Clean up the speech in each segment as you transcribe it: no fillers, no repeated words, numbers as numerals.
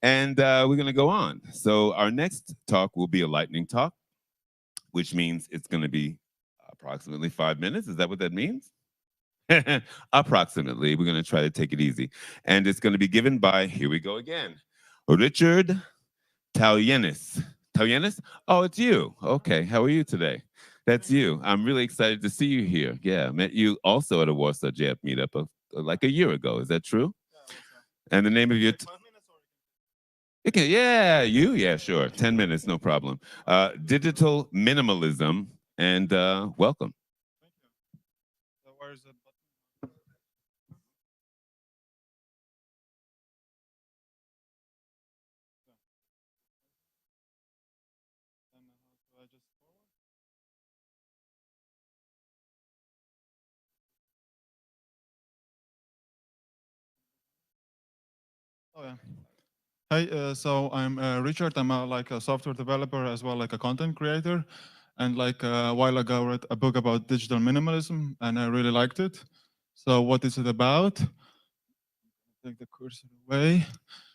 And we're going to go on. So our next talk will be a lightning talk, which means it's going to be approximately 5 minutes. Is that what that means? Approximately. We're going to try to take it easy. And it's going to be given by, here we go again, Richard Talienis. Talienis? Oh, it's you. Okay. How are you today? That's you. I'm really excited to see you here. Yeah, I met you also at a WarsawJS meetup like a year ago. Is that true? And the name of your... Okay, yeah, you? Yeah, sure. 10 minutes, no problem. Digital Minimalism, and welcome. So where is it? Oh yeah. Hey, so I'm Richard. I'm like a software developer as well, like a content creator. And like a while ago, I read a book about digital minimalism, and I really liked it. So what is it about? Take the cursor away.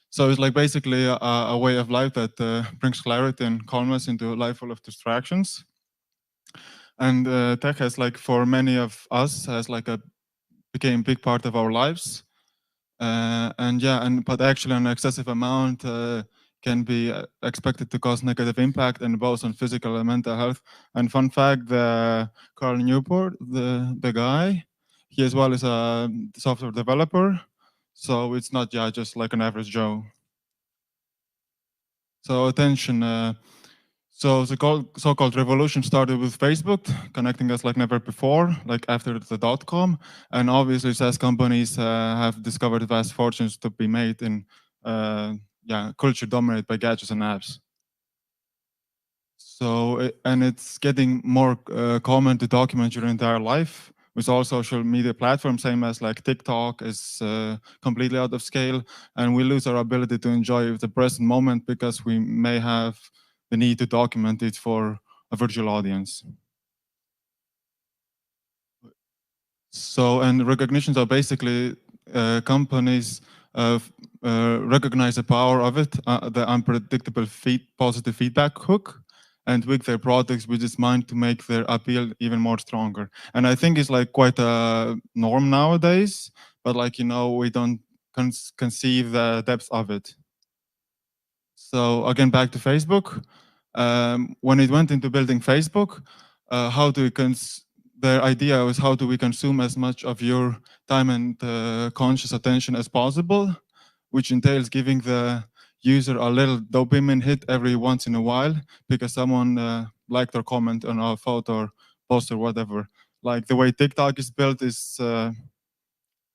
So it's like basically a way of life that brings clarity and calmness into a life full of distractions. And tech has like for many of us has like a became a big part of our lives. And yeah, but actually an excessive amount can be expected to cause negative impact and both on physical and mental health. And fun fact, Carl Newport, the guy, he as well is a software developer. So it's not just like an average Joe. So attention. So the so-called revolution started with Facebook, connecting us like never before, like after the dot-com. And obviously, SaaS companies have discovered vast fortunes to be made in culture dominated by gadgets and apps. So, and it's getting more common to document your entire life with all social media platforms, same as like TikTok is completely out of scale. And we lose our ability to enjoy the present moment because we may have the need to document it for a virtual audience. So, and recognitions are basically companies recognize the power of it, the unpredictable positive feedback hook, and tweak their products with this mind to make their appeal even more stronger. And I think it's like quite a norm nowadays, but like, we don't conceive the depth of it. So again, back to Facebook. When it went into building Facebook, how do we their idea was how do we consume as much of your time and conscious attention as possible, which entails giving the user a little dopamine hit every once in a while because someone liked or commented on our photo or post or whatever. Like the way TikTok is built is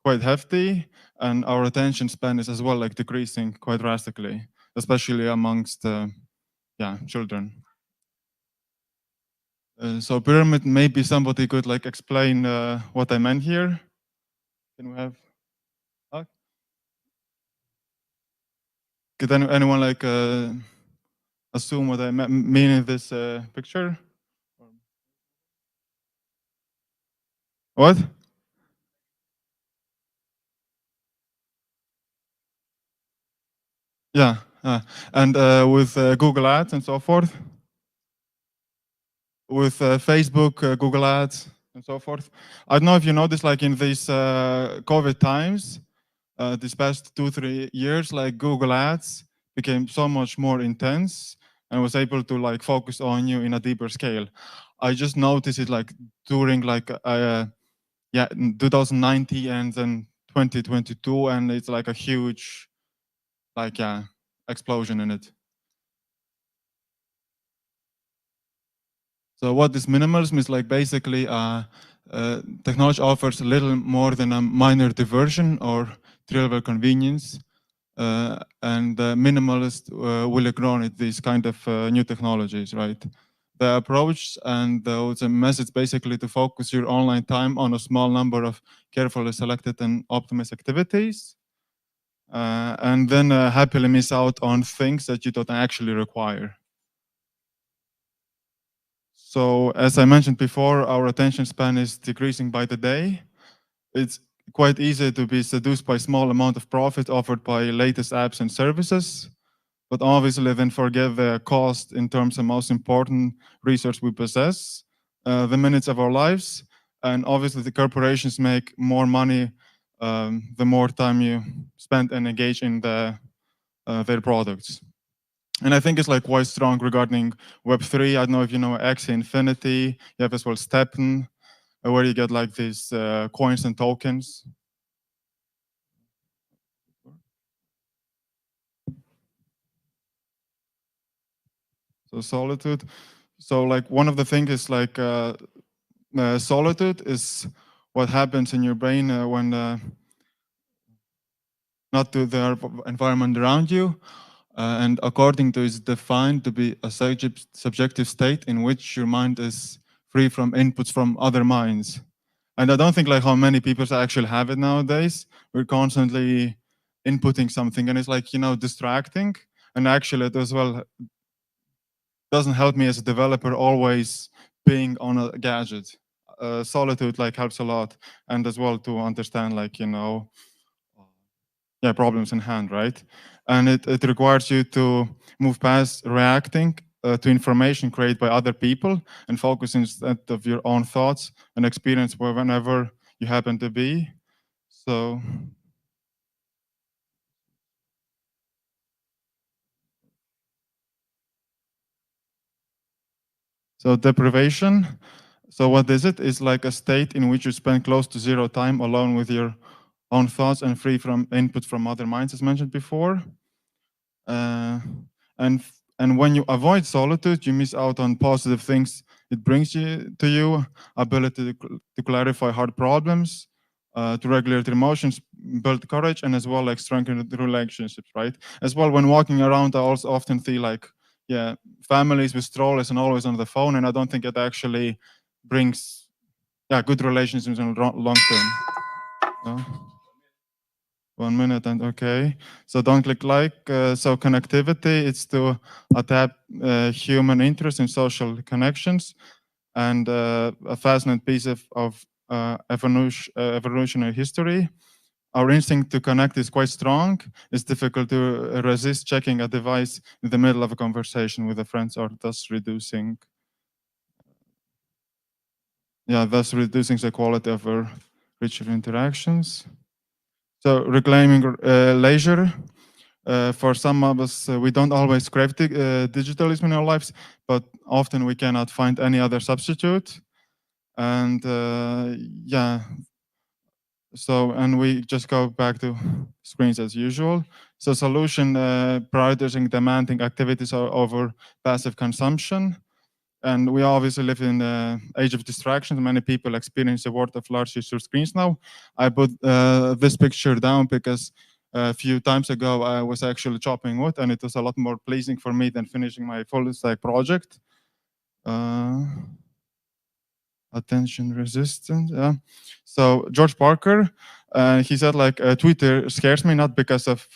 quite hefty, and our attention span is as well like decreasing quite drastically, especially amongst children. So pyramid, maybe somebody could like explain what I meant here. Can we have? Could anyone like assume what I mean in this picture? What? Yeah, and with Google Ads and so forth, with Facebook, Google Ads, and so forth. I don't know if you noticed, like in these COVID times, these past 2-3 years, like Google Ads became so much more intense and was able to like focus on you in a deeper scale. I just noticed it like during like 2019 and then 2022, and it's like a huge explosion in it. So what is minimalism is like basically technology offers a little more than a minor diversion or trivial convenience, and the minimalist will ignore it, these kind of new technologies, right? The approach and the message basically to focus your online time on a small number of carefully selected and optimized activities, and then happily miss out on things that you don't actually require. So as I mentioned before, our attention span is decreasing by the day. It's quite easy to be seduced by small amount of profit offered by latest apps and services. but obviously then forget the cost in terms of most important resource we possess, the minutes of our lives. And obviously the corporations make more money the more time you spend and engage in their products. And I think it's like quite strong regarding Web3. I don't know if you know Axie Infinity. You have as well Steppen, where you get like these coins and tokens. So solitude. So like one of the things is like solitude is what happens in your brain when not to the environment around you. And according to it's defined to be a subjective state in which your mind is free from inputs from other minds. And I don't think like how many people actually have it nowadays. We're constantly inputting something and it's like, you know, distracting. And actually it as well doesn't help me as a developer always being on a gadget. Solitude like helps a lot. And as well to understand like, you know, yeah, problems in hand, right? And it requires you to move past reacting to information created by other people and focus instead of your own thoughts and experience whenever you happen to be. So deprivation. So what is it? It's like a state in which you spend close to zero time alone with your own thoughts and free from input from other minds, as mentioned before. And and when you avoid solitude, you miss out on positive things it brings you, ability to clarify hard problems, to regulate emotions, build courage, and as well like strengthen the relationships, right? As well, when walking around, I also often feel like, yeah, families with strollers and always on the phone, and I don't think it actually brings, yeah, good relationships in the long term. 1 minute and okay. So don't click like. So connectivity, it's to adapt human interest in social connections, and a fascinating piece of evolutionary history. Our instinct to connect is quite strong. It's difficult to resist checking a device in the middle of a conversation with a friend, or thus reducing the quality of our richer interactions. So reclaiming leisure. For some of us, we don't always crave digitalism in our lives, but often we cannot find any other substitute. And yeah, so, and we just go back to screens as usual. So solution, prioritizing demanding activities over passive consumption. And we obviously live in the age of distractions. Many people experience the world of large user screens now. I put this picture down because a few times ago I was actually chopping wood, and it was a lot more pleasing for me than finishing my full stack project. Attention resistant. Yeah. So George Parker, he said like Twitter scares me not because of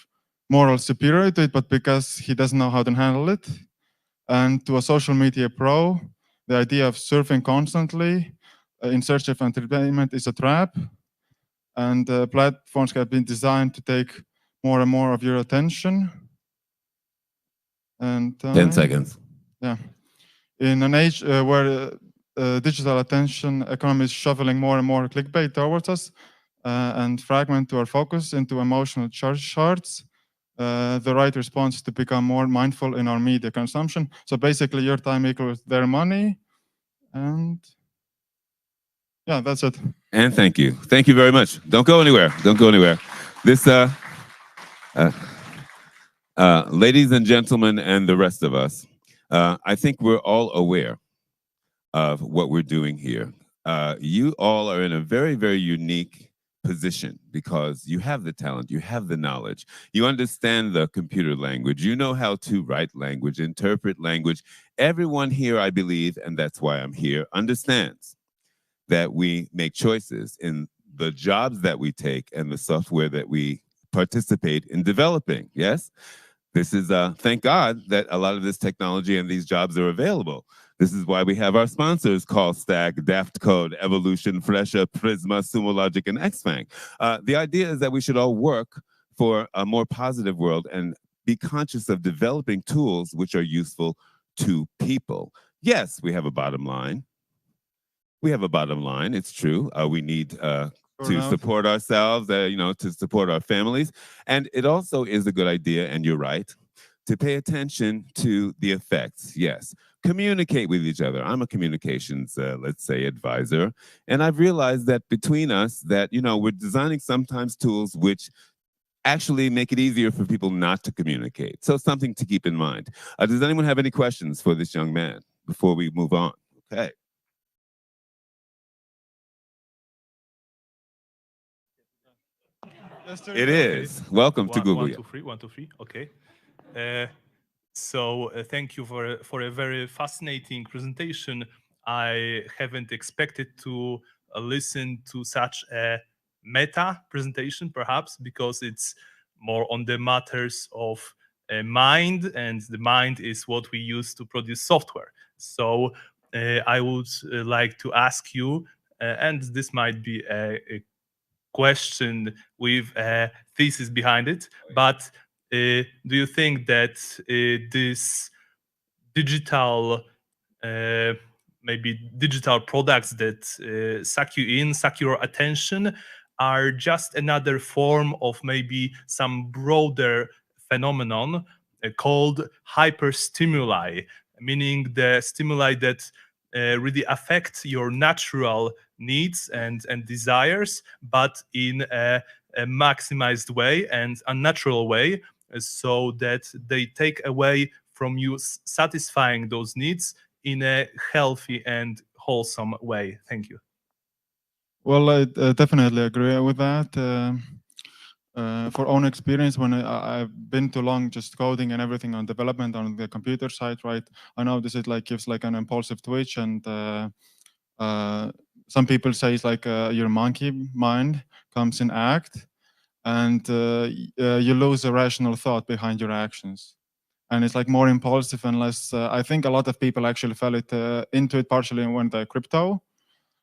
moral superiority, but because he doesn't know how to handle it. And to a social media pro, the idea of surfing constantly in search of entertainment is a trap. And platforms have been designed to take more and more of your attention. And 10 seconds. Yeah. In an age where digital attention economy is shoveling more and more clickbait towards us and fragment our focus into emotional charge shards, the right response is to become more mindful in our media consumption. So basically, your time equals their money, and yeah, that's it. And thank you. Thank you very much. Don't go anywhere. Don't go anywhere. This, ladies and gentlemen, and the rest of us, I think we're all aware of what we're doing here. You all are in a very, very unique position because you have the talent, you have the knowledge, you understand the computer language, you know how to write language, interpret language. Everyone here, I believe, and that's why I'm here, understands that we make choices in the jobs that we take and the software that we participate in developing. Yes? This is, thank God that a lot of this technology and these jobs are available. This is why we have our sponsors, CallStack, Daft Code, Evolution, Fresha, Prisma, Sumo Logic, and XFang. The idea is that we should all work for a more positive world and be conscious of developing tools which are useful to people. Yes, we have a bottom line. We have a bottom line. It's true. We need to support ourselves, to support our families. And it also is a good idea, and you're right, to pay attention to the effects. Yes. Communicate with each other. I'm a communications, let's say, advisor. And I've realized that between us that, we're designing sometimes tools which actually make it easier for people not to communicate. So something to keep in mind. Does anyone have any questions for this young man before we move on? Okay. It is. Okay. Welcome to Google. 1, 2, 3, 1, 2, 3. Okay. So thank you for a very fascinating presentation. I haven't expected to listen to such a meta presentation, perhaps because it's more on the matters of mind, and the mind is what we use to produce software. So I would like to ask you, and this might be a question with a thesis behind it, but do you think that this digital maybe digital products that suck you in, suck your attention, are just another form of maybe some broader phenomenon called hyperstimuli, meaning the stimuli that really affect your natural needs and desires, but in a maximized way and unnatural way, so that they take away from you satisfying those needs in a healthy and wholesome way. Thank you. Well, I definitely agree with that. For own experience, when I've been too long just coding and everything on development on the computer side, right? I know this is like gives like an impulsive twitch, and some people say it's like your monkey mind comes in act, and you lose a rational thought behind your actions. And it's like more impulsive and less. I think a lot of people actually fell into it partially when the crypto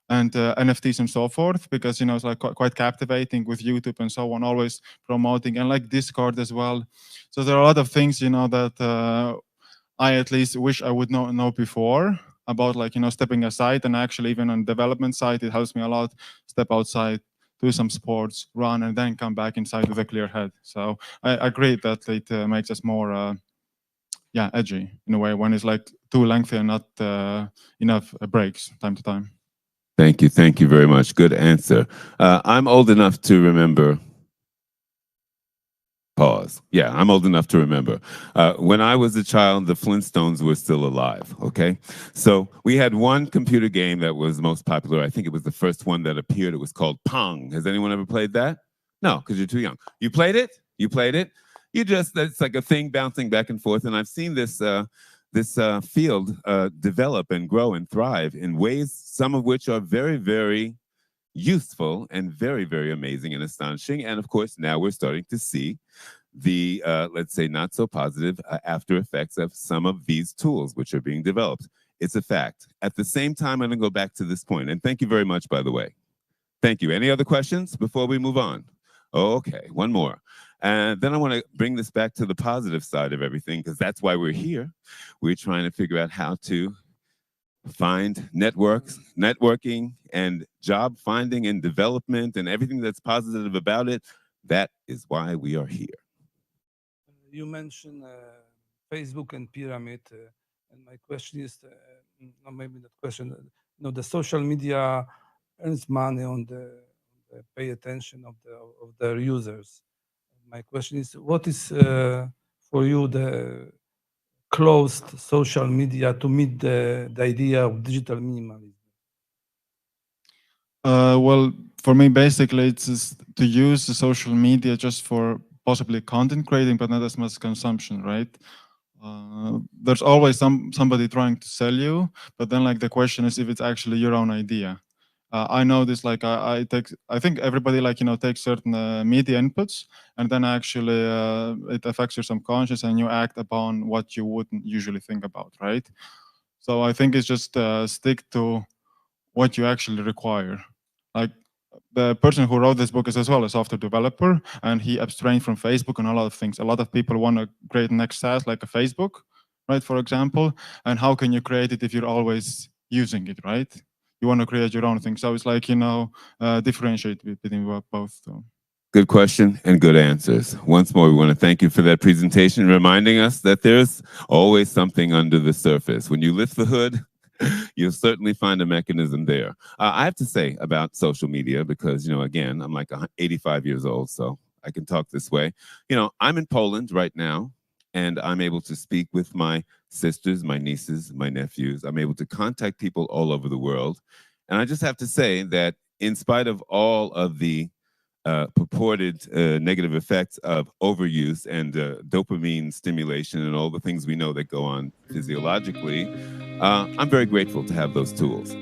and NFTs and so forth, because it's like quite captivating with YouTube and so on, always promoting, and like Discord as well. So there are a lot of things that I at least wish I would know before about, like stepping aside, and actually even on development side, it helps me a lot. Step outside, do some sports, run, and then come back inside with a clear head. So I agree that it makes us more edgy in a way when it's like too lengthy and not enough breaks time to time. Thank you. Thank you very much. Good answer. I'm old enough to remember. Pause. Yeah, I'm old enough to remember. When I was a child, the Flintstones were still alive, okay? So we had one computer game that was most popular. I think it was the first one that appeared. It was called Pong. Has anyone ever played that? No, because you're too young. You played it? You played it? It's like a thing bouncing back and forth. And I've seen this field develop and grow and thrive in ways, some of which are very, very useful and very, very amazing and astonishing. And of course, now we're starting to see the, let's say, not so positive after effects of some of these tools which are being developed. It's a fact. At the same time, I'm going to go back to this point. And thank you very much, by the way. Thank you. Any other questions before we move on? Okay, one more. And then I want to bring this back to the positive side of everything, because that's why we're here. We're trying to figure out how to find networking, and job finding and development and everything that's positive about it. That is why we are here. You mentioned Facebook and pyramid, and my question is, or maybe not question, the social media earns money on the pay attention of their users. My question is, what is for you the closed social media to meet the idea of digital minimalism? Well, for me, basically, it's just to use the social media just for possibly content creating, but not as much consumption, right? There's always somebody trying to sell you, but then like the question is if it's actually your own idea. I know this, like I think everybody takes certain media inputs, and then actually it affects your subconscious, and you act upon what you wouldn't usually think about, right? So I think it's just stick to what you actually require. Like the person who wrote this book is as well a software developer, and he abstained from Facebook and a lot of things. A lot of people want to create next SaaS like a Facebook, right? For example, and how can you create it if you're always using it, right? You want to create your own thing. So it's like, differentiate between both. So. Good question and good answers. Once more, we want to thank you for that presentation, reminding us that there's always something under the surface. When you lift the hood, you'll certainly find a mechanism there. I have to say about social media, because, again, I'm like 85 years old, so I can talk this way. I'm in Poland right now, and I'm able to speak with my sisters, my nieces, my nephews. I'm able to contact people all over the world. And I just have to say that in spite of all of the purported negative effects of overuse and dopamine stimulation and all the things we know that go on physiologically, I'm very grateful to have those tools.